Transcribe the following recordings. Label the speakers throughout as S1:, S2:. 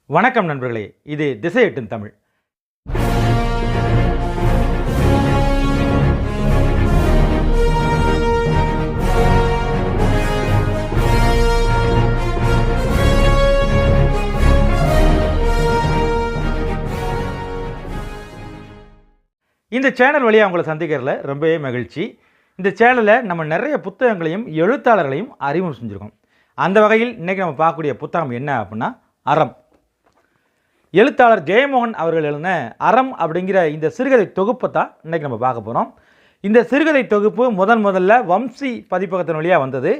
S1: வணக்கம் நண்பர்களே, இது திசை எட்டும் தமிழ். இந்த சேனல் வழியாக உங்களை சந்திக்கிறதுல ரொம்பவே மகிழ்ச்சி. இந்த சேனலில் நம்ம நிறைய புத்தகங்களையும் எழுத்தாளர்களையும் அறிமுகம் செஞ்சுருக்கோம். அந்த வகையில் இன்றைக்கி நம்ம பார்க்கக்கூடிய புத்தகம் என்ன அப்படின்னா அறம். எழுத்தாளர் ஜெயமோகன் அவர்கள் எழுதின அறம் அப்படிங்கிற இந்த சிறுகதை தொகுப்பை தான் இன்றைக்கி நம்ம பார்க்க போகிறோம். இந்த சிறுகதை தொகுப்பு முதல்ல வம்சி பதிப்பகத்தின் வழியாக வந்தது.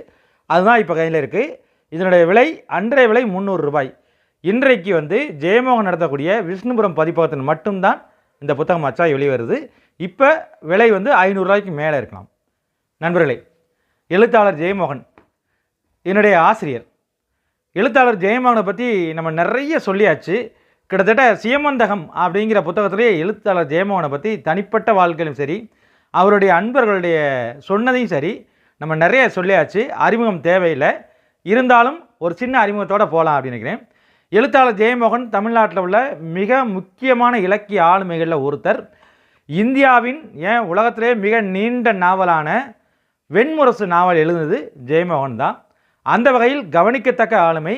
S1: அதுதான் இப்போ கையில் இருக்குது. இதனுடைய விலை அன்றைய விலை 300 ரூபாய். இன்றைக்கு ஜெயமோகன் நடத்தக்கூடிய விஷ்ணுபுரம் பதிப்பகத்தின் மட்டும்தான் இந்த புத்தகம் அச்சாய் வெளிவருது. இப்போ விலை 500 ரூபாய்க்கு மேலே இருக்கலாம். நண்பர்களே, எழுத்தாளர் ஜெயமோகன் என்னுடைய ஆசிரியர். எழுத்தாளர் ஜெயமோகனை பற்றி நம்ம நிறைய சொல்லியாச்சு. கிட்டத்தட்ட சியமந்தகம் அப்படிங்கிற புத்தகத்திலே எழுத்தாளர் ஜெயமோகனை பற்றி தனிப்பட்ட வாழ்க்கையிலும் சரி, அவருடைய அன்பர்களுடைய சொன்னதையும் சரி, நம்ம நிறைய சொல்லியாச்சு. அறிமுகம் தேவையில்லை. இருந்தாலும் ஒரு சின்ன அறிமுகத்தோடு போகலாம் அப்படின்னு நினைக்கிறேன். எழுத்தாளர் ஜெயமோகன் தமிழ்நாட்டில் உள்ள மிக முக்கியமான இலக்கிய ஆளுமைகளில் ஒருத்தர். இந்தியாவின் உலகத்திலே மிக நீண்ட நாவலான வெண்முரசு நாவல் எழுதுனது ஜெயமோகன் தான். அந்த வகையில் கவனிக்கத்தக்க ஆளுமை.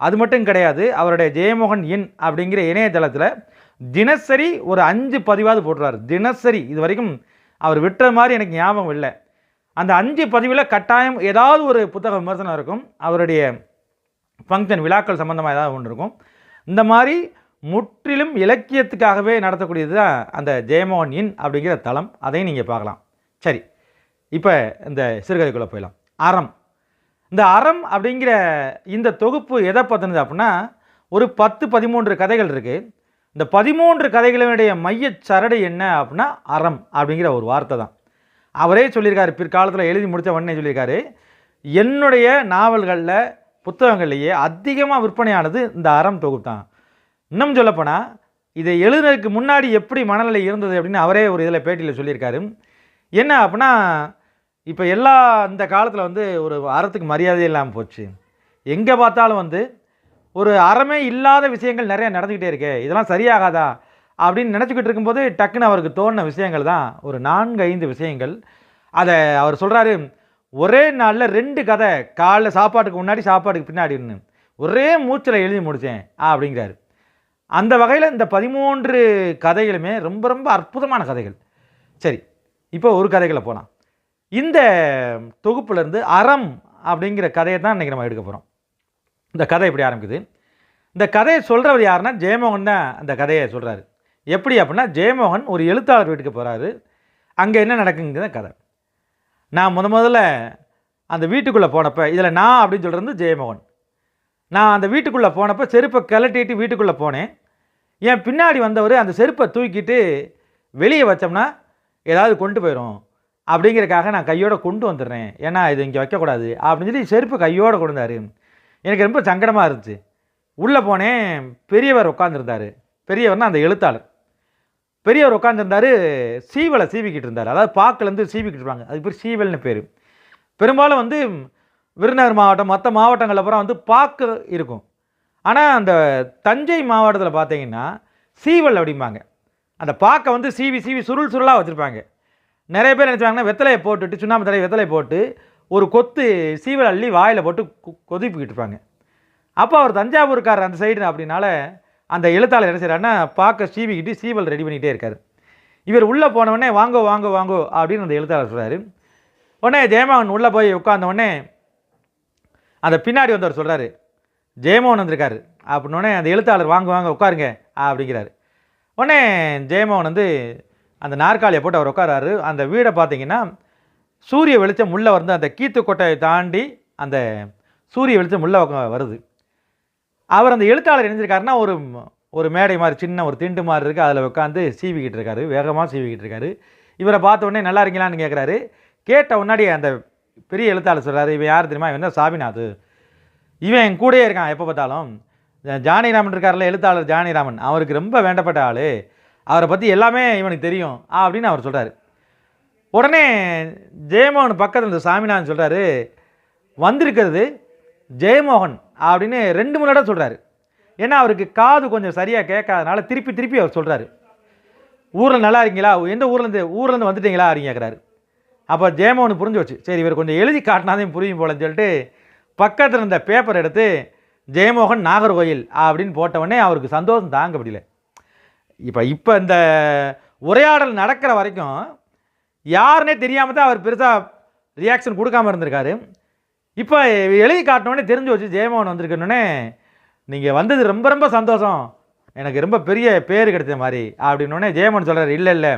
S1: அது மட்டும் கிடையாது, அவருடைய ஜெயமோகன் இன் அப்படிங்கிற இணையதளத்தில் தினசரி ஒரு 5 பதிவாவது போட்டுருவார். தினசரி இது வரைக்கும் அவர் விட்டுற மாதிரி எனக்கு ஞாபகம் இல்லை. அந்த 5 பதிவில் கட்டாயம் ஏதாவது ஒரு புத்தக விமர்சனம் இருக்கும். அவருடைய ஃபங்க்ஷன் விழாக்கள் சம்மந்தமாக ஏதாவது ஒன்று இருக்கும். இந்த மாதிரி முற்றிலும் இலக்கியத்துக்காகவே நடத்தக்கூடியது தான் அந்த ஜெயமோகன் இன் அப்படிங்கிற தளம். அதையும் நீங்கள் பார்க்கலாம். சரி, இப்போ இந்த சிறுகதைக்குள்ளே போயிடலாம். அறம். இந்த அறம் அப்படிங்கிற இந்த தொகுப்பு எதை பற்றினது அப்படின்னா, ஒரு 10-13 கதைகள் இருக்குது. இந்த 13 கதைகளினுடைய மையச் சரடு என்ன அப்படின்னா அறம் அப்படிங்கிற ஒரு வார்த்தை தான். அவரே சொல்லியிருக்காரு, பிற்காலத்தில் எழுதி முடித்த உடனே சொல்லியிருக்காரு, என்னுடைய நாவல்களில் புத்தகங்கள்லேயே அதிகமாக விற்பனையானது இந்த அறம் தொகுப்பு தான். இன்னும் சொல்லப்போனால் இதை எழுதுறதுக்கு முன்னாடி எப்படி மனநிலை இருந்தது அப்படின்னு அவரே ஒரு இதில் பேட்டியில் சொல்லியிருக்காரு. என்ன அப்படின்னா, இப்போ இந்த காலத்தில் ஒரு அறத்துக்கு மரியாதை இல்லாமல் போச்சு. எங்கே பார்த்தாலும் ஒரு அறமே இல்லாத விஷயங்கள் நிறையா நடந்துக்கிட்டே இருக்கே, இதெல்லாம் சரியாகாதா அப்படின்னு நினச்சிக்கிட்டு இருக்கும்போது டக்குன்னு அவருக்கு தோணின விஷயங்கள் தான் ஒரு 4-5 விஷயங்கள். அதை அவர் சொல்கிறாரு, ஒரே நாளில் 2 கதை, காலைல சாப்பாட்டுக்கு முன்னாடி சாப்பாட்டுக்கு பின்னாடின்னு ஒரே மூச்சில் எழுதி முடித்தேன் அப்படிங்கிறாரு. அந்த வகையில் இந்த 13 கதைகளுமே ரொம்ப ரொம்ப அற்புதமான கதைகள். சரி, இப்போ ஒரு கதைகளை போகலாம். இந்த தொகுப்புலேருந்து அறம் அப்படிங்கிற கதையை தான் இன்றைக்கி நம்ம எடுக்க போகிறோம். இந்த கதை எப்படி ஆரம்பிக்குது? இந்த கதையை சொல்கிறவர் யாருன்னா ஜெயமோகன் தான் அந்த கதையை சொல்கிறாரு. எப்படி அப்படின்னா, ஜெயமோகன் ஒரு எழுத்தாளர் வீட்டுக்கு போகிறாரு. அங்கே என்ன நடக்குங்கிறத கதை. நான் முதல்ல அந்த வீட்டுக்குள்ளே போனப்போ, இதில் நான் அப்படின்னு சொல்கிறது ஜெயமோகன். நான் அந்த வீட்டுக்குள்ளே போனப்போ செருப்பை கழட்டிட்டு வீட்டுக்குள்ளே போனேன். என் பின்னாடி வந்தவர் அந்த செருப்பை தூக்கிட்டு வெளியே வச்சோம்னா ஏதாவது கொண்டு போயிடும் அப்படிங்கிறக்காக நான் கையோடு கொண்டு வந்துடுறேன், ஏன்னா இது இங்கே வைக்கக்கூடாது அப்படின்னு சொல்லி செருப்பு கையோடு கொண்டு வந்தார். எனக்கு ரொம்ப சங்கடமாக இருந்துச்சு. உள்ளே போனேன். பெரியவர் உட்காந்துருந்தார். பெரியவர்னா அந்த எழுத்தாளர். பெரியவர் உட்காந்துருந்தார். சீவலை சீவிக்கிட்டு இருந்தார். அதாவது பாக்கிலேருந்து சீவிக்கிட்டு இருப்பாங்க, அதுக்கு பேர் சீவல்னு பேர். பெரும்பாலும் விருதுநகர் மாவட்டம் மற்ற மாவட்டங்களில் அப்புறம் பாக்கு இருக்கும். ஆனால் அந்த தஞ்சை மாவட்டத்தில் பார்த்தீங்கன்னா சீவல் அப்படிம்பாங்க. அந்த பாக்கை சீவி சீவி சுருள் சுருளாக வச்சுருப்பாங்க. நிறைய பேர் நினச்சாங்கன்னா வெத்தலையை போட்டுட்டு, சுண்ணாம்பு தலையை வெத்தலையை போட்டு ஒரு கொத்து சீவல் அள்ளி வாயில் போட்டு கொதிப்பிக்கிட்டு இருப்பாங்க. அப்போ அவர் தஞ்சாவூர்காரர் அந்த சைடு அப்படின்னால அந்த எழுத்தாளர் என்ன செய்கிறாருன்னா பார்க்க சீவிக்கிட்டு சீவல் ரெடி பண்ணிக்கிட்டே இருக்கார். இவர் உள்ளே போனவுடனே வாங்கோ வாங்கோ வாங்கோ அப்படின்னு அந்த எழுத்தாளர் சொல்கிறாரு. உடனே ஜெயமோகன் உள்ளே போய் உட்காந்தவுடனே அந்த பின்னாடி வந்தவர் சொல்கிறாரு, ஜெயமோகன் வந்திருக்காரு அப்படின்னோடனே அந்த எழுத்தாளர் வாங்க வாங்க உட்காருங்க அப்படிங்கிறாரு. உடனே ஜெயமோகன் அந்த நாற்காலியை போட்டு அவர் உட்காராரு. அந்த வீடை பார்த்தீங்கன்னா சூரிய வெளிச்சம் உள்ளே அந்த கீத்துக்கொட்டையை தாண்டி அந்த சூரிய வெளிச்சம் உள்ளே வருது. அவர் அந்த எழுத்தாளர் இணைஞ்சிருக்காருன்னா ஒரு மேடை மாதிரி சின்ன ஒரு திண்டு மாதிரி இருக்குது, அதில் உட்காந்து சீவிக்கிட்டு இருக்காரு, வேகமாக சீவிக்கிட்டு இருக்காரு. இவரை பார்த்த உடனே நல்லா இருக்கீங்களான்னு கேட்குறாரு. கேட்ட முன்னாடி அந்த பெரிய எழுத்தாளர் சொல்கிறாரு, இவன் யார் தெரியுமா? இவன் தான் சாமிநாத். இவன் என் கூடயே இருக்கான் எப்போ பார்த்தாலும். ஜானிராமன் இருக்கார்ல, எழுத்தாளர் ஜானிராமன், அவருக்கு ரொம்ப வேண்டப்பட்ட ஆள், அவரை பற்றி எல்லாமே இவனுக்கு தெரியும் அப்படின்னு அவர் சொல்கிறார். உடனே ஜெயமோகன் பக்கத்தில் இந்த சாமிநாதன் சொல்கிறாரு, வந்திருக்கிறது ஜெயமோகன் அப்படின்னு 2-3 தடவை சொல்கிறாரு. ஏன்னா அவருக்கு காது கொஞ்சம் சரியாக கேட்காதனால திருப்பி திருப்பி அவர் சொல்கிறாரு, ஊரில் நல்லா இருக்கீங்களா, எந்த ஊர்லேருந்து வந்துட்டீங்களா அப்படின்னு கேட்குறாரு. அப்போ ஜெயமோகனுக்கு புரிஞ்சு வச்சு, சரி இவர் கொஞ்சம் எழுதி காட்டினாதையும் புரியும் போலன்னு சொல்லிட்டு பக்கத்தில் இருந்த பேப்பர் எடுத்து ஜெயமோகன் நாகர்கோயில் அப்படின்னு போட்டவுடனே அவருக்கு சந்தோஷம் தாங்க முடியல. இப்போ இந்த உரையாடல் நடக்கிற வரைக்கும் யாருன்னே தெரியாமல் தான் அவர் பெருசாக ரியாக்ஷன் கொடுக்காமல் இருந்திருக்காரு. இப்போ எழுதி காட்டினோடனே தெரிஞ்சு வச்சு ஜெயமோகன் வந்திருக்கணுன்னே, நீங்கள் வந்தது ரொம்ப ரொம்ப சந்தோஷம், எனக்கு ரொம்ப பெரிய பேர் கிடைச்ச மாதிரி அப்படின்னோடனே ஜெயமோகன் சொல்கிறார், இல்லை இல்லை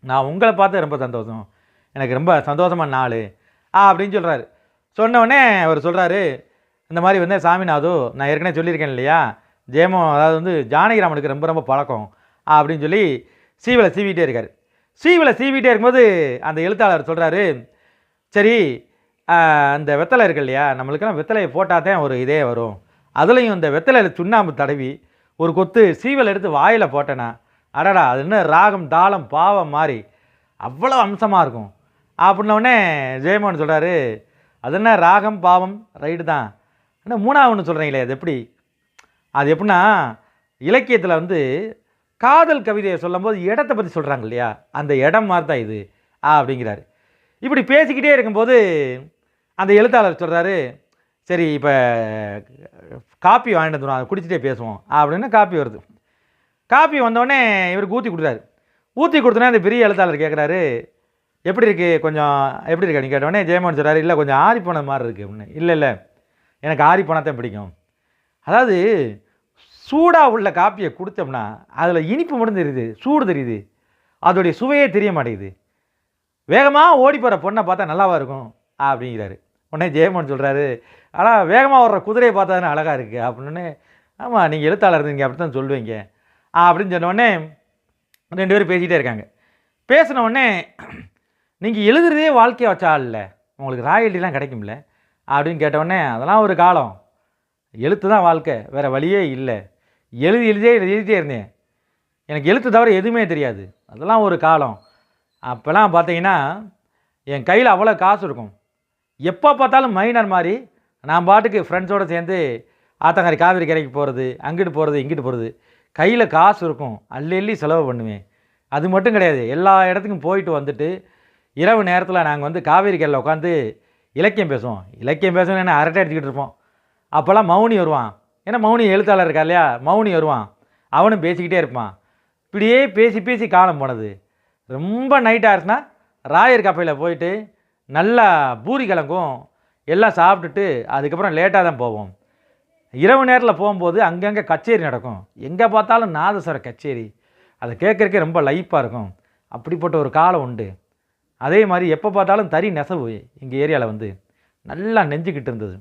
S1: நான் உங்களை பார்த்து ரொம்ப சந்தோஷம், எனக்கு ரொம்ப சந்தோஷமான நாள் அப்படின்னு சொல்கிறாரு. சொன்னோடனே அவர் சொல்கிறாரு, இந்த மாதிரி வந்து சாமிநாது நான் ஏற்கனவே சொல்லியிருக்கேன் இல்லையா, ஜெயமோகன் அதாவது வந்து ஜானகிராமனுக்கு ரொம்ப ரொம்ப பழக்கம் அப்படின்னு சொல்லி சீவலை சீவிட்டே இருக்கார். சீவலை சீவிட்டே இருக்கும்போது அந்த எழுத்தாளர் சொல்கிறாரு, சரி அந்த வெத்தலை இருக்கு இல்லையா, நம்மளுக்கெல்லாம் வெத்தலையை போட்டால் தான் ஒரு இதே வரும், அதுலேயும் இந்த வெத்தலையில் சுண்ணாம்பு தடவி ஒரு கொத்து சீவல் எடுத்து வாயில் போட்டேன்னா அடடா அது என்ன ராகம் தாளம் பாவம் மாதிரி அவ்வளோ அம்சமாக இருக்கும் அப்படின்னோடனே ஜெயமோகன் சொல்கிறாரு, அது என்ன ராகம் பாவம் ரைட்டு தான், ஆனால் மூணாவது ஒன்று சொல்கிறீங்களே அது எப்படி, அது எப்படின்னா இலக்கியத்தில் வந்து காதல் கவிதையை சொல்லும்போது இடத்தை பற்றி சொல்கிறாங்க இல்லையா, அந்த இடம் மாதிரி தான் இது அப்படிங்கிறாரு. இப்படி பேசிக்கிட்டே இருக்கும்போது அந்த எழுத்தாளர் சொல்கிறாரு, சரி இப்போ காப்பி வாங்கிட்டு வந்துடும், அதை குடிச்சிட்டே பேசுவோம் அப்படின்னு காப்பி வருது. காப்பி வந்தோடனே இவருக்கு ஊற்றி கொடுக்குறாரு. ஊற்றி கொடுத்தோன்னே அந்த பெரிய எழுத்தாளர் கேட்குறாரு, எப்படி இருக்குது கொஞ்சம் எப்படி இருக்கு அப்படின்னு கேட்டோடனே ஜெயமோகன் சொல்கிறாரு, இல்லை கொஞ்சம் ஆறி போன மாதிரி இருக்குது அப்படின்னு. இல்லை இல்லை எனக்கு ஆறி போனால் தான் பிடிக்கும், அதாவது சூடாக உள்ள காப்பியை குடித்தோம்னா அதில் இனிப்பு மட்டும் தெரியுது, சூடு தெரியுது, அதோடைய சுவையே தெரிய மாட்டேங்குது, வேகமாக ஓடி போகிற பொண்ணை பார்த்தா நல்லாவா இருக்கும் அப்படிங்கிறாரு. உடனே ஜெயமோகன் சொல்கிறாரு, ஆனால் வேகமாக வர்ற குதிரையை பார்த்தா தானே அழகாக இருக்குது அப்படின்னு. ஆமாம் நீங்கள் எழுத்தாளர் இருந்தீங்க அப்படி தான் சொல்லுவீங்க அப்படின்னு சொன்னோடனே ரெண்டு பேரும் பேசிக்கிட்டே இருக்காங்க. பேசினோடனே நீங்கள் எழுதுறதே வாழ்க்கையை வச்சா இல்லை, உங்களுக்கு ராயல்ட்டிலாம் கிடைக்கும்ல அப்படின்னு கேட்டவுடனே, அதெல்லாம் ஒரு காலம், எழுத்து தான் வாழ்க்கை, வேறு வழியே இல்லை, எழுதிட்டே இருந்தேன், எனக்கு எழுத்து தவிர எதுவுமே தெரியாது, அதெல்லாம் ஒரு காலம். அப்போல்லாம் பார்த்தீங்கன்னா என் கையில் அவ்வளோ காசு இருக்கும், எப்போ பார்த்தாலும் மைனர் மாதிரி நான் பாட்டுக்கு ஃப்ரெண்ட்ஸோடு சேர்ந்து ஆத்தங்கரை காவிரி கரைக்கு போகிறது, அங்கிட்டு போகிறது இங்கிட்டு போகிறது, கையில் காசு இருக்கும், அள்ளி செலவு பண்ணுவேன். அது மட்டும் கிடையாது, எல்லா இடத்துக்கும் போயிட்டு வந்துட்டு இரவு நேரத்தில் நாங்கள் வந்து காவேரி கரையில் உட்காந்து இலக்கியம் பேசுவோம் என்ன அரட்டை அடிச்சுக்கிட்டு இருப்போம். அப்போல்லாம் மௌனி வருவான், ஏன்னா மௌனி எழுத்தாளர் இருக்கா இல்லையா, மௌனி வருவான், அவனும் பேசிக்கிட்டே இருப்பான். இப்படியே பேசி காலம் போனது. ரொம்ப நைட் ஆயிடுச்சுன்னா ராயர் கப்பையில் போயிட்டு நல்லா பூரி கிழங்கும் எல்லாம் சாப்பிட்டுட்டு அதுக்கப்புறம் லேட்டாக தான் போவோம். இரவு நேரத்தில் போகும்போது அங்கங்கே கச்சேரி நடக்கும், எங்கே பார்த்தாலும் நாதஸ்வர கச்சேரி, அதை கேட்குறக்கே ரொம்ப லைப்பாக இருக்கும். அப்படிப்பட்ட ஒரு காலம் உண்டு. அதே மாதிரி எப்போ பார்த்தாலும் தறி நெசவு எங்கள் ஏரியாவில் வந்து நல்லா நெஞ்சுக்கிட்டு இருந்தது.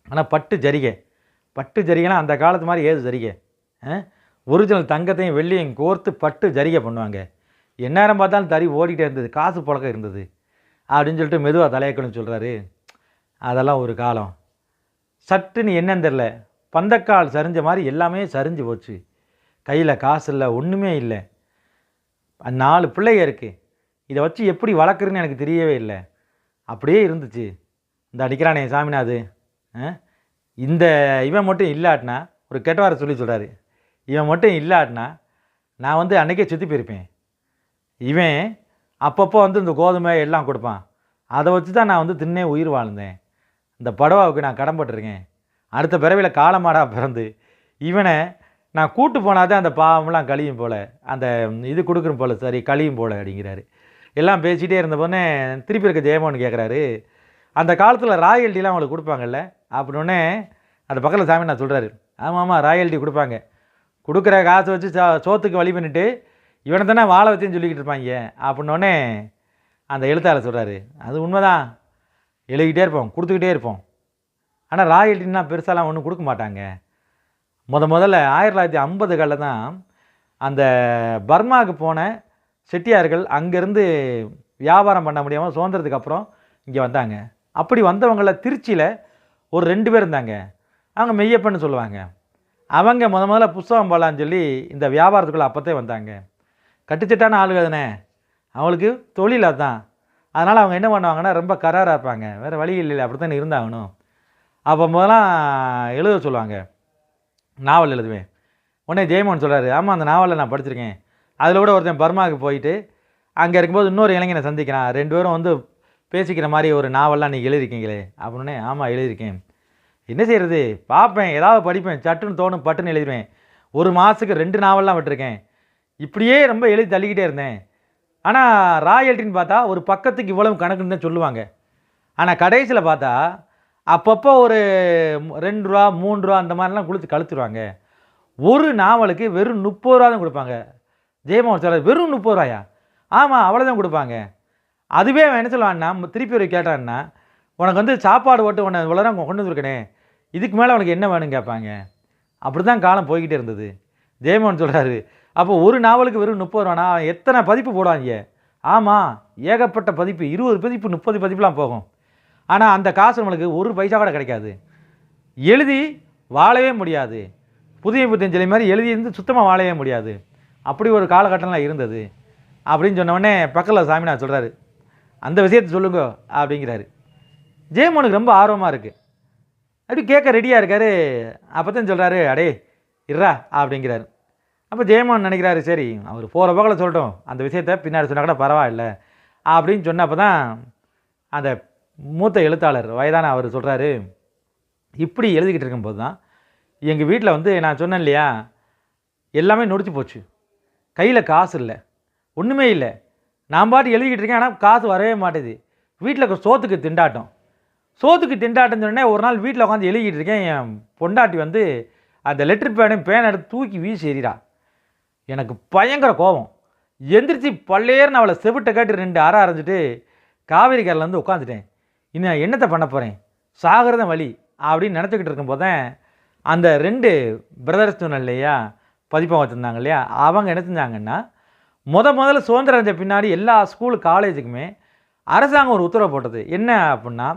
S1: ஆனால் பட்டு ஜரிகைலாம் அந்த காலத்து மாதிரி ஏது ஜரிகை, ஒரிஜினல் தங்கத்தையும் வெள்ளியும் கோர்த்து பட்டு ஜரிகை பண்ணுவாங்க. எந்நேரம் பார்த்தாலும் தறி ஓடிக்கிட்டே இருந்தது, காசு புழக்கம் இருந்தது அப்படின்னு சொல்லிட்டு மெதுவாக தலையக்கணும்னு சொல்கிறாரு. அதெல்லாம் ஒரு காலம். சட்டுன்னு என்னன்னு தெரில, பந்தக்கால் சரிஞ்ச மாதிரி எல்லாமே சரிஞ்சு போச்சு, கையில் காசு இல்லை, ஒன்றுமே இல்லை, 4 பிள்ளைங்க இருக்குது, இதை வச்சு எப்படி வளர்க்குறதுன்னு எனக்கு தெரியவே இல்லை, அப்படியே இருந்துச்சு. இந்த அடிக்கிறானே சாமிநாது, இந்த இவன் மட்டும் இல்லாட்டினா, ஒரு கெட்டவார சொல்கிறாரு, இவன் மட்டும் இல்லாட்டினா நான் வந்து அன்றைக்கே சுற்றி போயிருப்பேன். இவன் அப்பப்போ வந்து இந்த கோதுமை எல்லாம் கொடுப்பான், அதை வச்சு தான் நான் வந்து தின்னே உயிர் வாழ்ந்தேன். இந்த படவாவுக்கு நான் கடன்பட்டிருக்கேன், அடுத்த பிறவியில் காலமாடாக பிறந்து இவனை நான் கூட்டு போனால் தான் அந்த பாவம்லாம் கழியும் போல், அந்த இது கொடுக்குறோம் போல், சரி கழியும் போல் அப்படிங்கிறாரு. எல்லாம் பேசிகிட்டே இருந்த போனே திருப்பி இருக்க ஜெயமோகன் கேட்குறாரு, அந்த காலத்தில் ராயல்ட்டிலாம் அவங்களுக்கு கொடுப்பாங்கல்ல அப்படின்னே. அந்த பக்கத்தில் சாமி நான் சொல்கிறாரு, ஆமாம் ராயல்ட்டி கொடுப்பாங்க, கொடுக்குற காசை வச்சு சோத்துக்கு வழி பண்ணிவிட்டு இவனை தானே வாழை வச்சுன்னு சொல்லிக்கிட்டு இருப்பாங்க அப்படின்னோடனே அந்த எழுத்தாளர் சொல்கிறாரு, அது உண்மைதான், எழுதிக்கிட்டே இருப்போம், கொடுத்துக்கிட்டே இருப்போம், ஆனால் ராயல்ட்டின்னா பெருசாலாம் ஒன்றும் கொடுக்க மாட்டாங்க. முதல்ல 1950களில் தான் அந்த பர்மாவுக்கு போன செட்டியார்கள் அங்கேருந்து வியாபாரம் பண்ண முடியாமல் சுதந்திரத்துக்கு அப்புறம் இங்கே வந்தாங்க. அப்படி வந்தவங்களில் திருச்சியில் ஒரு 2 பேர் இருந்தாங்க, அவங்க மெய்யப்பன்னு சொல்லுவாங்க. அவங்க முதல்ல புஸ்தகம் போடலான்னு சொல்லி இந்த வியாபாரத்துக்குள்ளே அப்போத்தே வந்தாங்க. கட்டுச்சட்டான ஆளுங்க தானே, அவங்களுக்கு தொழில் அதுதான். அதனால் அவங்க என்ன பண்ணுவாங்கன்னா ரொம்ப கராராக இருப்பாங்க, வேறு வழி இல்லை, அப்படி தானே இருந்தாகணும். அப்போ முதலாம் எழுத சொல்லுவாங்க, நாவல் எழுதுவேன். உடனே ஜெயமோகன் சொல்கிறாரு, ஆமாம் அந்த நாவலில் நான் படிச்சிருக்கேன். அதில் கூட ஒருத்தன் பர்மாவுக்கு போயிட்டு அங்கே இருக்கும்போது இன்னொரு இளைஞனை சந்திக்கிறான். 2 பேரும் வந்து பேசிக்கிற மாதிரி ஒரு நாவல்லாம் நீங்கள் எழுதிருக்கீங்களே அப்படின்னே. ஆமாம் எழுதியிருக்கேன். என்ன செய்கிறது, பார்ப்பேன் ஏதாவது படிப்பேன், சட்டுன்னு தோணும் பட்டுன்னு எழுதிடுவேன். ஒரு மாதத்துக்கு 2 நாவல்லாம் விட்டுருக்கேன். இப்படியே ரொம்ப எழுதி தள்ளிக்கிட்டே இருந்தேன். ஆனால் ராயல்ட்டின்னு பார்த்தா ஒரு பக்கத்துக்கு இவ்வளவு கணக்குன்னு தான் சொல்லுவாங்க. ஆனால் கடைசியில் பார்த்தா அப்பப்போ ஒரு ₹2 ₹3 அந்த மாதிரிலாம் கொடுத்து கழிச்சிருவாங்க. ஒரு நாவலுக்கு வெறும் ₹30 தான் கொடுப்பாங்க. ஜெயமோகன் சார் வெறும் ₹30? ஆமாம் அவ்வளோதான் கொடுப்பாங்க. அதுவே அவன் என்ன சொல்லுவான்னா, திருப்பி ஒரு கேட்டான்னா, உனக்கு வந்து சாப்பாடு போட்டு உன்னை இவ்வளோ தான் கொண்டு வந்துருக்கனே, இதுக்கு மேலே உனக்கு என்ன வேணும்னு கேட்பாங்க. அப்படி தான் காலம் போய்கிட்டே இருந்தது. ஜெயமோகன் சொல்கிறாரு, அப்போ ஒரு நாவலுக்கு வெறும் ₹30 அவன் எத்தனை பதிப்பு போடுவாங்க? ஆமாம் ஏகப்பட்ட பதிப்பு, 20 பதிப்பு 30 பதிப்புலாம் போகும். ஆனால் அந்த காசு நம்மளுக்கு ஒரு பைசா கூட கிடைக்காது. எழுதி வாழவே முடியாது. புதிய புத்தஞ்சலி மாதிரி எழுதி இருந்து சுத்தமாக வாழவே முடியாது. அப்படி ஒரு காலகட்டம்லாம் இருந்தது அப்படின்னு சொன்னவொடனே பக்கத்தில் சாமிநாதன் சொல்கிறாரு, அந்த விஷயத்தை சொல்லுங்க அப்படிங்கிறாரு. ஜெயமோகனுக்கு ரொம்ப ஆர்வமாக இருக்குது. அப்படி கேட்க ரெடியாக இருக்கார். அப்போ தான் சொல்கிறாரு, அடே இர்றா அப்படிங்கிறாரு. அப்போ ஜெயமோகன் நினைக்கிறாரு, சரி அவர் போகிற பக்கத்தில் சொல்லட்டும், அந்த விஷயத்தை பின்னாடி சொன்னால் கூட பரவாயில்ல அப்படின்னு சொன்னப்போ தான் அந்த மூத்த எழுத்தாளர் வயதான அவர் சொல்கிறாரு, இப்படி எழுதிக்கிட்டு இருக்கும்போது தான் எங்கள் வீட்டில் வந்து நான் சொன்னேன் இல்லையா, எல்லாமே நொடிச்சு போச்சு. கையில் காசு இல்லை, ஒன்றுமே இல்லை. நான் பாட்டு எழுதிக்கிட்டு இருக்கேன், ஆனால் காசு வரவே மாட்டேது. வீட்டில் சோத்துக்கு திண்டாட்டம். சோத்துக்கு திண்டாட்டம் சொன்னே ஒரு நாள் வீட்டில் உட்காந்து எழுதிக்கிட்டு இருக்கேன். என் பொண்டாட்டி வந்து அந்த லெட்டர் பேனை எடுத்து தூக்கி வீசி எறிடா. எனக்கு பயங்கர கோபம். எந்திரிச்சு பல்லேர்னு அவளை செவிட்ட கேட்டு 2 அரை அரைஞ்சிட்டு காவேரி கரையில் வந்து உட்காந்துட்டேன். இன்னும் நான் என்னத்தை பண்ண போகிறேன், சாகிறத வழி அப்படின்னு நினச்சிக்கிட்டு இருக்கும்போது தான் அந்த 2 பிரதர்ஸ் சொன்ன இல்லையா, பதிப்பகம் வச்சுருந்தாங்க இல்லையா, அவங்க என்ன செஞ்சாங்கன்னா, முதல்ல சுதந்திரம் அடைஞ்ச பின்னாடி எல்லா ஸ்கூலு காலேஜுக்குமே அரசாங்கம் ஒரு உத்தரவு போட்டது. என்ன அப்படின்னா,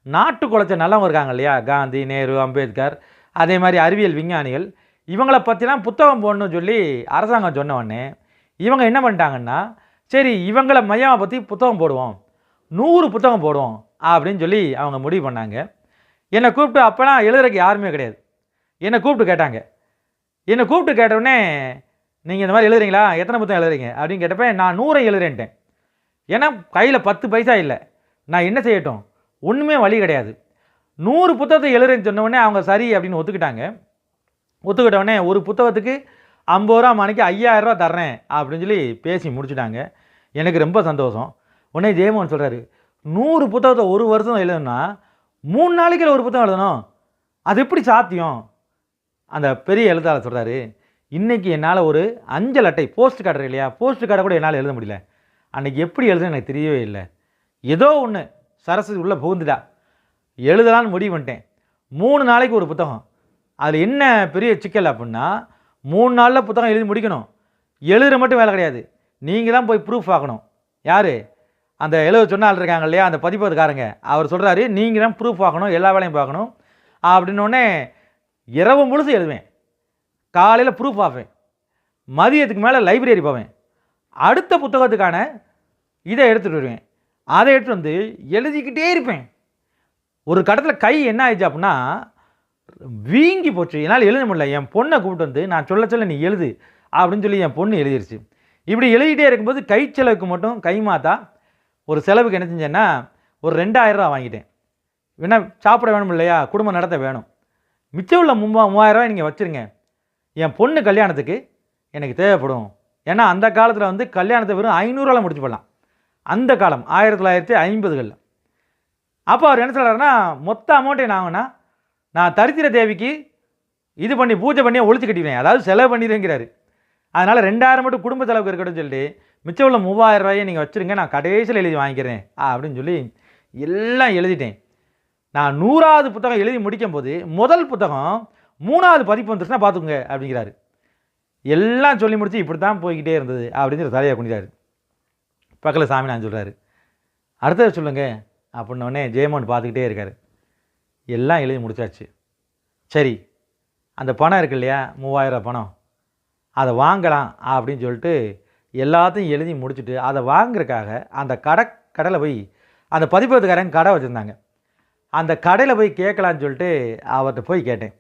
S1: நாட்டு குலைச்ச நல்லவங்க இருக்காங்க இல்லையா, காந்தி, நேரு, அம்பேத்கர், அதே மாதிரி அறிவியல் விஞ்ஞானிகள், இவங்களை பற்றிலாம் புத்தகம் போடணும்னு சொல்லி அரசாங்கம் சொன்ன உடனே இவங்க என்ன பண்ணிட்டாங்கன்னா, சரி இவங்களை மையமாக பற்றி புத்தகம் போடுவோம், 100 புத்தகம் போடுவோம் அப்படின்னு சொல்லி அவங்க முடிவு பண்ணாங்க. என்னை கூப்பிட்டு, அப்போலாம் எழுதுறதுக்கு யாருமே கிடையாது, என்னை கூப்பிட்டு கேட்டாங்க. என்னை கூப்பிட்டு கேட்டவுடனே, நீங்கள் இந்த மாதிரி எழுதுறீங்களா, எத்தனை புத்தகம் எழுதுறீங்க அப்படின்னு கேட்டப்ப நான் 100 எழுதுறேன்ட்டேன். ஏன்னா கையில் 10 பைசா இல்லை, நான் என்ன செய்யட்டும், ஒன்றுமே வழி கிடையாது. 100 புத்தகத்தை எழுதுறேன்னு சொன்னோடனே அவங்க சரி அப்படின்னு ஒத்துக்கிட்டாங்க. ஒத்துக்கிட்டவுடனே ஒரு புத்தகத்துக்கு ₹50 மணிக்கு ₹5000 தர்றேன் அப்படின்னு சொல்லி பேசி முடிச்சுட்டாங்க. எனக்கு ரொம்ப சந்தோஷம். உடனே ஜெயமோகன் சொல்கிறாரு, 100 புத்தகத்தை ஒரு வருஷம் எழுதுனா 3 நாளைக்கு ஒரு புத்தகம் எழுதணும், அது எப்படி சாத்தியம்? அந்த பெரிய எழுத்தாளர் சொல்கிறாரு, இன்றைக்கி என்னால் ஒரு அஞ்சல் அட்டை, போஸ்ட் கார்டு இல்லையா, போஸ்ட் கார்டை கூட என்னால் எழுத முடியல. அன்றைக்கி எப்படி எழுதுன்னு எனக்கு தெரியவே இல்லை. ஏதோ ஒன்று சரஸ்வதி உள்ளே புகுந்துட்டா, எழுதலான்னு முடிவு பண்ணிட்டேன். 3 நாளைக்கு ஒரு புத்தகம். அதில் என்ன பெரிய சிக்கல் அப்படின்னா, 3 நாளில் புத்தகம் எழுதி முடிக்கணும். எழுதுற மட்டும் வேலை கிடையாது, நீங்கள் தான் போய் ப்ரூஃப் ஆகணும். யார்? அந்த எழுத சொன்னால் இருக்காங்க இல்லையா, அந்த பதிப்பதுக்காரங்க, அவர் சொல்கிறாரு, நீங்கள் தான் ப்ரூஃப் ஆகணும், எல்லா வேலையும் பார்க்கணும் அப்படின்னோடனே இரவு முழுசு எழுதுவேன். காலையில் ப்ரூஃப் பார்ப்பேன், மதியத்துக்கு மேலே லைப்ரரி போவேன், அடுத்த புத்தகத்துக்கான இதை எடுத்துகிட்டு வருவேன், அதை எடுத்துகிட்டு வந்து எழுதிக்கிட்டே இருப்பேன். ஒரு கட்டத்தில் கை என்ன ஆயிடுச்சு அப்படின்னா, வீங்கி போச்சு, என்னால் எழுத முடியல. என் பொண்ணை கூப்பிட்டு வந்து நான் சொல்ல நீ எழுது அப்படின்னு சொல்லி என் பொண்ணு எழுதிருச்சு. இப்படி எழுதிக்கிட்டே இருக்கும்போது கை செலவுக்கு மட்டும் கை மாற்றா ஒரு செலவுக்கு என்ன செஞ்சேன்னா, ஒரு ₹2000 வாங்கிட்டேன். ஏன்னா சாப்பிட வேணும் இல்லையா, குடும்பம் நடத்த வேணும். மிச்சம் உள்ள ₹3000 நீங்கள் வச்சுருங்க, என் பொண்ணு கல்யாணத்துக்கு எனக்கு தேவைப்படும். ஏன்னா அந்த காலத்தில் வந்து கல்யாணத்தை வெறும் ₹500 முடிச்சு போடலாம், அந்த காலம் 1950களில். அப்போ அவர் என்ன சொல்கிறாருன்னா, மொத்த அமௌண்ட்டை நான் தரித்திர தேவிக்கு இது பண்ணி பூஜை பண்ணி ஒழிச்சு கட்டிடுவேன், அதாவது செலவு பண்ணிடுவேங்கிறாரு. அதனால் 2000 மட்டும் குடும்ப செலவுக்கு இருக்கட்டும் சொல்லிட்டு மிச்சம் உள்ள ₹3000 நீங்கள் வச்சுருங்க, நான் கடைசியில் எழுதி வாங்கிக்கிறேன் அப்படின்னு சொல்லி எல்லாம் எழுதிட்டேன். நான் 100வது புத்தகம் எழுதி முடிக்கும் போது முதல் புத்தகம் 3வது பதிப்பு வந்துருச்சுன்னா பார்த்துக்குங்க அப்படிங்கிறாரு. எல்லாம் சொல்லி முடிச்சு இப்படி தான் போய்கிட்டே இருந்தது அப்படின்னு தலையை குனிறாரு. பக்கத்தில் சாமிநாதன் சொல்கிறாரு, அடுத்தது சொல்லுங்க அப்படின்னோடனே ஜெயமோகன் பார்த்துக்கிட்டே இருக்கார். எல்லாம் எழுதி முடிச்சாச்சு. சரி அந்த பணம் இருக்கு இல்லையா, ₹3000 பணம், அதை வாங்கலாம் அப்படின்னு சொல்லிட்டு எல்லாத்தையும் எழுதி முடிச்சுட்டு அதை வாங்குறதுக்காக அந்த கடையில் போய், அந்த பதிப்பகத்துக்காரங்க கடை வச்சுருந்தாங்க, அந்த கடையில் போய் கேட்கலான்னு சொல்லிட்டு அவர்கிட்ட போய் கேட்டேன்.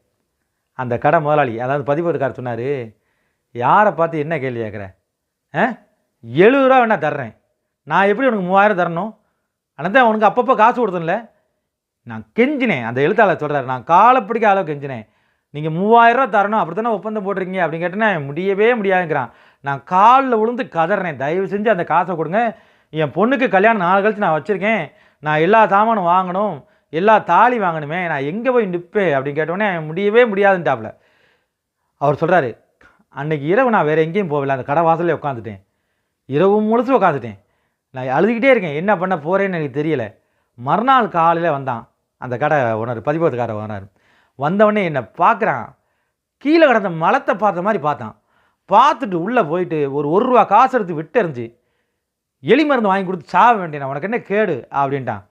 S1: அந்த கடை முதலாளி, அதாவது பதிப்பகத்துக்காரர் சொன்னார், யாரை பார்த்து என்ன கேள்வி கேட்குற? 70 ரூபா வேணா தர்றேன், நான் எப்படி உனக்கு 3000 தரணும்? ஆனால் தான் உனக்கு அப்பப்போ காசு கொடுத்தேன்ல. நான் கெஞ்சினேன். அந்த எழுத்தாளர் சொல்கிறார், நான் காலை பிடிக்க அளவு கெஞ்சினேன். நீங்கள் 3000 ரூபா தரணும், அப்படி தானே ஒப்பந்தம் போட்டிருக்கீங்க அப்படின்னு கேட்டேன்னா முடியவே முடியாதுங்கிறான். நான் காலில் விழுந்து கதறேன், தயவு செஞ்சு அந்த காசை கொடுங்க, என் பொண்ணுக்கு கல்யாணம் 4 கழிச்சு நான் வச்சுருக்கேன், நான் எல்லா சாமானும் வாங்கணும், எல்லா தாலி வாங்கணுமே, நான் எங்கே போய் நிற்பேன் அப்படின்னு கேட்டோடனே முடியவே முடியாதுன்ட்டாப்புல. அவர் சொல்கிறாரு, அன்றைக்கி இரவு நான் வேறு எங்கேயும் போகல, அந்த கடை வாசலே உட்காந்துட்டேன், இரவு முழுசும் உட்காந்துட்டேன், நான் அழுதுகிட்டே இருக்கேன், என்ன பண்ண போகிறேன்னு எனக்கு தெரியலை. மறுநாள் காலையில் வந்தான் அந்த கடை ஓனர், பதிப்பகத்துக்காரர் ஓனர். வந்தவொடனே என்னை பார்க்குறான், கீழே கிடந்த மலத்தை பார்த்த மாதிரி பார்த்தான். பார்த்துட்டு உள்ளே போயிட்டு ஒரு ரூபா காசு எடுத்து விட்டெறிஞ்சு, எலி மருந்து வாங்கி கொடுத்து சாக வேண்டிய உனக்கு என்ன கேடு அப்படின்ட்டான்.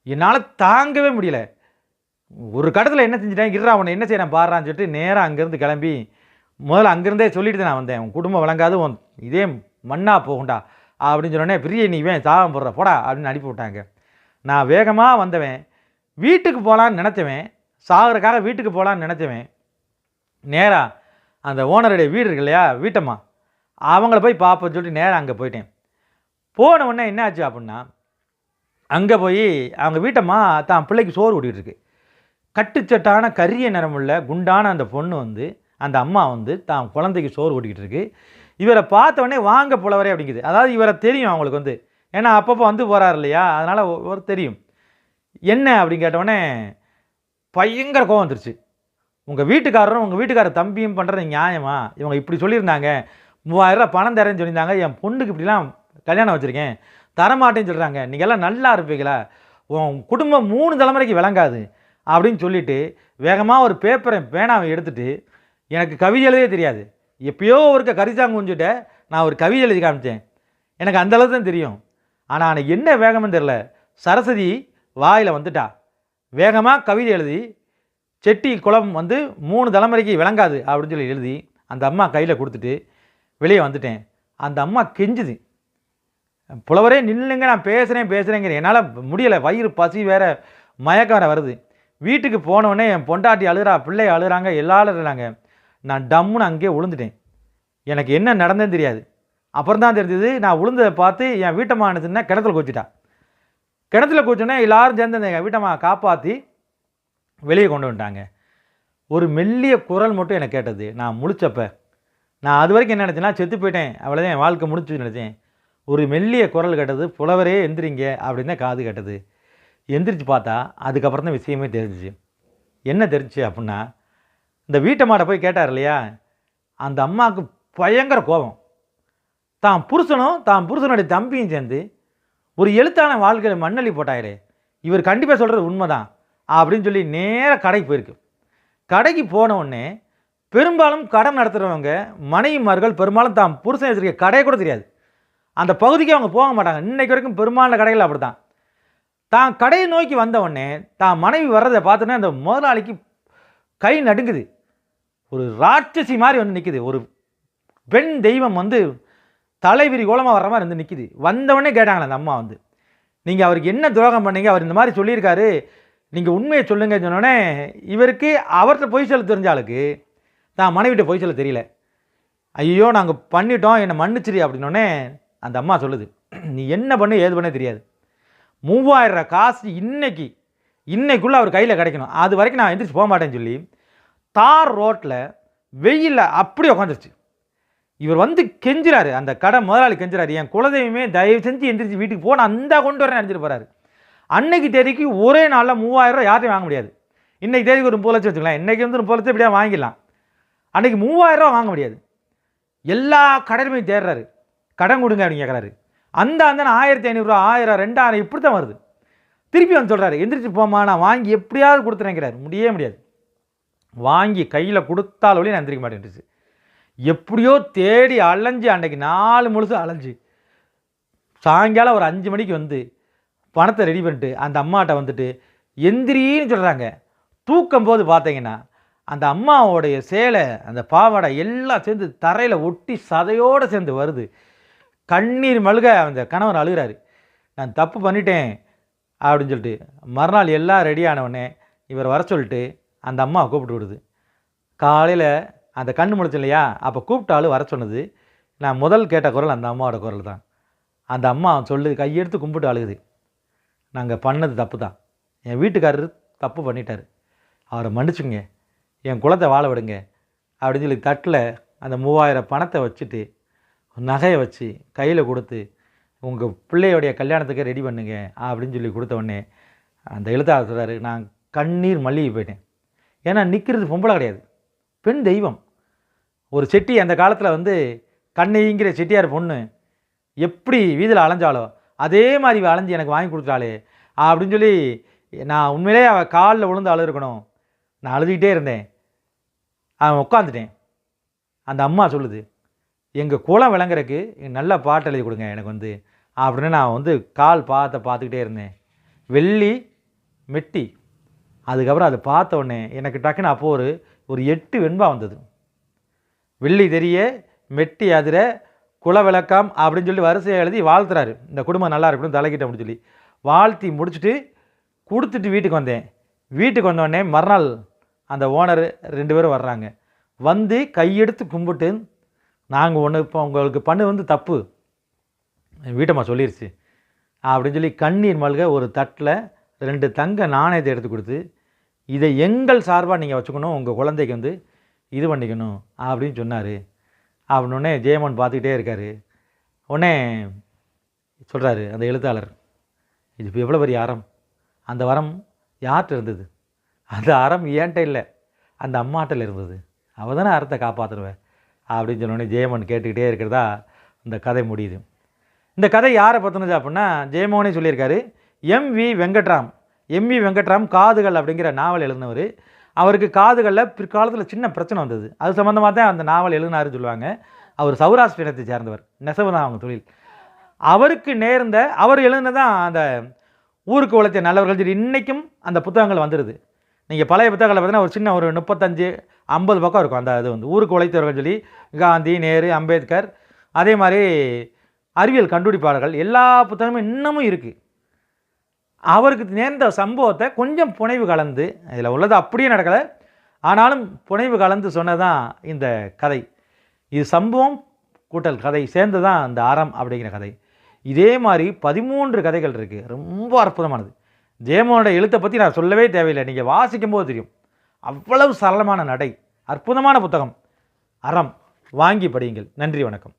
S1: என்னால் தாங்கவே முடியல. ஒரு கட்டத்தில் என்ன செஞ்சுட்டேன், இருறா அவனை என்ன செய்யறேன் பாடுறான்னு சொல்லிட்டு நேராக அங்கேருந்து கிளம்பி, முதல்ல அங்கேருந்தே சொல்லிட்டு நான் வந்தேன், உன் குடும்பம் வழங்காது, உன் இதே மண்ணா போகுண்டா அப்படின்னு சொன்னோடனே, பிரிய நீ இவன் சாகம் போடுற போடா அப்படின்னு அனுப்பி விட்டாங்க. நான் வேகமாக வந்தவன், வீட்டுக்கு போகலான்னு நினச்சவன், சாகிறக்காக வீட்டுக்கு போகலான்னு நினச்சவன், நேராக அந்த ஓனருடைய வீடு இருக்கு இல்லையா, வீட்டம்மா, அவங்கள போய் பார்ப்போன்னு சொல்லிட்டு நேராக அங்கே போயிட்டேன். போன உடனே என்ன ஆச்சு அப்படின்னா, அங்கே போய் அவங்க வீட்டம்மா தான் பிள்ளைக்கு சோறு ஊட்டிகிட்டு இருக்கு. கட்டுச்சட்டான கரிய நிறமுள்ள குண்டான அந்த பொண்ணு வந்து, அந்த அம்மா வந்து தான் குழந்தைக்கு சோறு ஊட்டிக்கிட்டு இருக்கு. இவரை பார்த்தவொடனே வாங்க புலவரே அப்படிங்குது. அதாவது இவரை தெரியும் அவங்களுக்கு வந்து, ஏன்னா அப்பப்போ வந்து போகிறார் இல்லையா, அதனால் ஒரு தெரியும். என்ன அப்படின்னு கேட்டவுடனே பயங்கர கோவம் வந்துருச்சு. உங்கள் வீட்டுக்காரரும் உங்கள் வீட்டுக்காரர் தம்பியும் பண்ணுறது நியாயமா? இவங்க இப்படி சொல்லியிருந்தாங்க, 3000 ரூபா பணம் தரேன்னு சொல்லியிருந்தாங்க, என் பொண்ணுக்கு இப்படிலாம் கல்யாணம் வச்சுருக்கேன், தரமாட்டேன்னு சொல்கிறாங்க, நீங்கள்லாம் நல்லா இருப்பீங்களா, உன் குடும்பம் 3 தலைமுறைக்கு விளங்காது அப்படின்னு சொல்லிவிட்டு வேகமாக ஒரு பேப்பரை பேனாவை எடுத்துகிட்டு, எனக்கு கவிதை எழுதவே தெரியாது, எப்பயோ ஒருக்க கரிசாங்க குஞ்சுட்ட நான் ஒரு கவிதை எழுதி காமிச்சேன், எனக்கு அந்தளவு தான் தெரியும், ஆனால் எனக்கு என்ன வேகம்னு தெரில, சரஸ்வதி வாயில் வந்துட்டா, வேகமாக கவிதை எழுதி செட்டி குளம் வந்து 3 தலைமுறைக்கு விளங்காது அப்படின்னு சொல்லி எழுதி அந்த அம்மா கையில் கொடுத்துட்டு வெளியே வந்துட்டேன். அந்த அம்மா கெஞ்சுது, புலவரே நில்லுங்க, நான் பேசுகிறேங்கிறேன், என்னால் முடியலை, வயிறு பசி வேறு மயக்கம் வேறு வருது. வீட்டுக்கு போனவுடனே என் பொண்டாட்டி அழுகிறா, பிள்ளை அழுகிறாங்க, எல்லாரும் அழுகிறாங்க. நான் டம்முன்னு அங்கேயே விழுந்துட்டேன். எனக்கு என்ன நடந்ததுன்னு தெரியாது. அப்புறம் தான் தெரிஞ்சது, நான் விழுந்ததை பார்த்து என் வீட்டம்மா நினச்சுன்னா கிணத்துல குச்சிட்டா. கிணத்துல குச்சோன்னே எல்லோரும் சேர்ந்து எங்கள் வீட்டம்மா காப்பாற்றி வெளியே கொண்டு வந்துட்டாங்க. ஒரு மெல்லிய குரல் மட்டும் எனக்கு கேட்டது நான் முழிச்சப்ப. நான் அது வரைக்கும் என்ன நினச்சேன்னா, செத்து போயிட்டேன், அவ்வளோதான், என் வாழ்க்கை முடிச்சு நினச்சேன். ஒரு மெல்லிய குரல் கேட்டது, புலவரே எந்திரிங்க அப்படின்னு தான் காது கேட்டது. எந்திரிச்சு பார்த்தா அதுக்கப்புறம் தான் விஷயமே தெரிஞ்சிச்சு. என்ன தெரிஞ்சிச்சு அப்படின்னா, இந்த வீட்டம்மாட்ட போய் கேட்டார் இல்லையா, அந்த அம்மாவுக்கு பயங்கர கோபம். தான் புருஷனுடைய தம்பியும் சேர்ந்து ஒரு எழுத்தான வாழ்க்கையில் மண்ணள்ளி போட்டாயிரே, இவர் கண்டிப்பாக சொல்கிறது உண்மைதான் அப்படின்னு சொல்லி நேராக கடைக்கு போயிருக்கு. கடைக்கு போன உடனே பெரும்பாலும் கடன் நடத்துகிறவங்க மனைவிமார்கள் பெரும்பாலும் தான் புருஷன் வச்சிருக்க கடையை கூட தெரியாது, அந்த பகுதிக்கு அவங்க போக மாட்டாங்க. இன்றைக்கு வரைக்கும் பெரும்பாலான கடைகள் அப்படி தான். தான் கடையை நோக்கி வந்த உடனே தான் மனைவி வர்றதை பார்த்தோன்னே அந்த முதலாளிக்கு கை நடுங்குது. ஒரு ராட்சசி மாதிரி வந்து நிற்குது, ஒரு பெண் தெய்வம் வந்து தலைவிரி கோலமாக வர்ற மாதிரி வந்து நிற்கிது. வந்தவொடனே கேட்டாங்களே அந்த அம்மா வந்து, நீங்கள் அவருக்கு என்ன துரோகம் பண்ணீங்க, அவர் இந்த மாதிரி சொல்லியிருக்காரு, நீங்கள் உண்மையை சொல்லுங்கன்னு சொன்னோடனே இவருக்கு அவர்கிட்ட பொய் சொல்ல தெரிஞ்ச ஆளுக்கு தான் மனைவிட்ட பொய் சொல்ல தெரியல. ஐயோ நாங்கள் பண்ணிட்டோம், என்னை மன்னிச்சிரு அப்படின்னோடனே அந்த அம்மா சொல்லுது, நீ என்ன பண்ணு ஏது பண்ண தெரியாது, 3000 ரூபா காசு இன்னைக்குள்ளே அவர் கையில் கிடைக்கணும், அது வரைக்கும் நான் எந்திரிச்சு போக மாட்டேன்னு சொல்லி தார் ரோட்டில் வெயிலில் அப்படி உட்காந்துருச்சு. இவர் வந்து கெஞ்சுறாரு, அந்த கடை முதலாளி கெஞ்சுறாரு, என் குலதெய்வமே தயவு செஞ்சு எந்திரிச்சு வீட்டுக்கு போன அந்த கொண்டு வரேன் நினச்சிட்டு போகிறாரு. அன்னைக்கு தேதிக்கு ஒரே நாளில் 3000 ரூபா யார்ட்டையும் வாங்க முடியாது. இன்றைக்கி தேதிக்கு ஒரு 30 லட்சம் வச்சுக்கலாம், இன்றைக்கி வந்து 30 லட்சம் இப்படியா வாங்கிடலாம். அன்றைக்கி 3000 ரூபா வாங்க முடியாது. எல்லா கடையிலுமே தேடுறாரு, கடன் கொடுங்க அப்படின்னு கேட்குறாரு. அந்த 1500 ரூபா 1000 2000 இப்படி தான் வருது. திருப்பி வந்து சொல்கிறாரு, எந்திரிச்சு போமா, நான் வாங்கி எப்படியாவது கொடுத்துறேங்கிறாரு. முடியாது. வாங்கி கையில் கொடுத்தால் ஒளி நான் எந்திரிக்க மாட்டேன்ட்டுச்சு. எப்படியோ தேடி அலைஞ்சு அன்றைக்கி 4 முழுசு அலைஞ்சு சாயங்காலம் ஒரு 5 மணிக்கு வந்து பணத்தை ரெடி பண்ணிட்டு அந்த அம்மாட்ட வந்துட்டு எந்திரின்னு சொல்கிறாங்க. தூக்கும் போது பார்த்தீங்கன்னா அந்த அம்மாவோடைய சேலை, அந்த பாவாடை எல்லாம் சேர்ந்து தரையில் ஒட்டி சதையோடு சேர்ந்து வருது. கண்ணீர் மல்க அந்த கணவர் அழுகிறாரு, நான் தப்பு பண்ணிட்டேன் அப்படின்னு சொல்லிட்டு. மறுநாள் எல்லாம் ரெடி ஆனவுடனே இவர் வர சொல்லிட்டு அந்த அம்மாவை கூப்பிட்டு விடுது. காலையில் அந்த கண்ணு முழிச்சு இல்லையா, அப்போ கூப்பிட்டாலும் வர சொன்னது. நான் முதல் கேட்ட குரல் அந்த அம்மாவோட குரல் தான். அந்த அம்மா சொல்லுது, கையெடுத்து கும்பிட்டு அழுகுது. நாங்கள் பண்ணது தப்பு தான், என் வீட்டுக்காரர் தப்பு பண்ணிட்டார், அவரை மன்னிச்சுங்க, என் குலத்தை வாழ விடுங்க அப்படின்னு சொல்லி தட்டில் அந்த 3000 பணத்தை வச்சுட்டு நகையை வச்சு கையில் கொடுத்து, உங்கள் பிள்ளையோடைய கல்யாணத்துக்கு ரெடி பண்ணுங்க அப்படின்னு சொல்லி கொடுத்த உடனே அந்த எழுத்தாளர் சொல்கிறாரு, நான் கண்ணீர் மல்லிகை போயிட்டேன். ஏன்னா நிற்கிறது பொம்பளை கிடையாது, பெண் தெய்வம். ஒரு செட்டி அந்த காலத்தில் வந்து கண்ணைங்கிற செட்டியார் பொண்ணு எப்படி வீதியில் அலைஞ்சாலோ அதே மாதிரி அலைஞ்சி எனக்கு வாங்கி கொடுத்தாளே அப்படின்னு சொல்லி நான் உண்மையிலே அவள் காலில் விழுந்து அழுதுருக்கணும். நான் அழுதுகிட்டே இருந்தேன், அவன் உட்காந்துட்டேன். அந்த அம்மா சொல்லுது, எங்கள் குலம் விளங்குறதுக்கு நல்ல பாட்டு எழுதி கொடுங்க எனக்கு வந்து அப்படின்னு நான் வந்து கால் பார்த்துக்கிட்டே இருந்தேன். வெள்ளி மெட்டி. அதுக்கப்புறம் அதை பார்த்த உடனே எனக்கு டக்குன்னு அப்போது ஒரு 8 வெண்பா வந்தது. வெள்ளி தெரிய, மெட்டி அதிர, குல விளக்கம் அப்படின்னு சொல்லி வரிசையை எழுதி வாழ்த்துறாரு. இந்த குடும்பம் நல்லா இருக்கணும் தலைக்கிட்ட அப்படின்னு சொல்லி வாழ்த்தி முடிச்சுட்டு கொடுத்துட்டு வீட்டுக்கு வந்தேன். வீட்டுக்கு வந்தோடனே மறுநாள் அந்த ஓனர் 2 பேரும் வர்றாங்க. வந்து கையெடுத்து கும்பிட்டு, நாங்கள் ஒன்று இப்போ உங்களுக்கு பண்ணு வந்து தப்பு வீட்டம்மா சொல்லிடுச்சு அப்படின்னு சொல்லி கண்ணீர் மல்க ஒரு தட்டில் 2 தங்க நாணயத்தை எடுத்து கொடுத்து, இதை எங்கள் சார்பாக நீங்கள் வச்சுக்கணும், உங்கள் குழந்தைக்கு வந்து இது பண்ணிக்கணும் அப்படின்னு சொன்னார். அப்படின்னே ஜெயமோகன் பார்த்துக்கிட்டே இருக்கார். உடனே சொல்கிறாரு அந்த எழுத்தாளர், இது இப்போ எவ்வளோ பெரிய அறம், அந்த வரம் யார்கிட்ட இருந்தது? அந்த அறம் ஏன்ட்ட இல்லை, அந்த அம்மாட்டில் இருந்தது, அவள் தானே அறத்தை காப்பாற்றுருவேன் அப்படின்னு சொன்னோடனே ஜெயமோகன் கேட்டுக்கிட்டே இருக்கிறதா இந்த கதை முடியுது. இந்த கதை யாரை பற்றினது அப்படின்னா ஜெயமோகனே சொல்லியிருக்காரு. எம்.வி. வெங்கட்ராம் காதுகள் அப்படிங்கிற நாவல் எழுதினவர். அவருக்கு காதுகளில் பிற்காலத்தில் சின்ன பிரச்சனை வந்தது, அது சம்மந்தமாக தான் அந்த நாவல் எழுதினாருன்னு சொல்லுவாங்க. அவர் சௌராஷ்டிர இனத்தை சேர்ந்தவர், நெசவு தான் அவங்க தொழில். அவருக்கு நேர்ந்த அவர் எழுதினதான் அந்த ஊருக்கு உழைத்த நல்லவர்கள் சொல்லி இன்றைக்கும் அந்த புத்தகங்கள் வந்துடுது. நீங்கள் பழைய புத்தகங்களை பார்த்தீங்கன்னா ஒரு சின்ன ஒரு 35-50 பக்கம் இருக்கும். அந்த இது வந்து ஊருக்கு உழைத்தவர்கள் சொல்லி காந்தி, நேரு, அம்பேத்கர், அதே மாதிரி அறிவியல் கண்டுபிடிப்பாளர்கள் எல்லா புத்தகமும் இன்னமும் இருக்குது. அவருக்கு நேர்ந்த சம்பவத்தை கொஞ்சம் புனைவு கலந்து, இதில் உள்ளது அப்படியே நடக்கலை, ஆனாலும் புனைவு கலந்து சொன்னதான் இந்த கதை. இது சம்பவம் கூட்டல் கதை சேர்ந்து தான் இந்த அறம் அப்படிங்கிற கதை. இதே மாதிரி 13 கதைகள் இருக்குது, ரொம்ப அற்புதமானது. ஜெயமோகனோட எழுத்தை பற்றி நான் சொல்லவே தேவையில்லை, நீங்கள் வாசிக்கும் போது தெரியும். அவ்வளவு சரளமான நடை, அற்புதமான புத்தகம் அறம். வாங்கி படியுங்கள். நன்றி, வணக்கம்.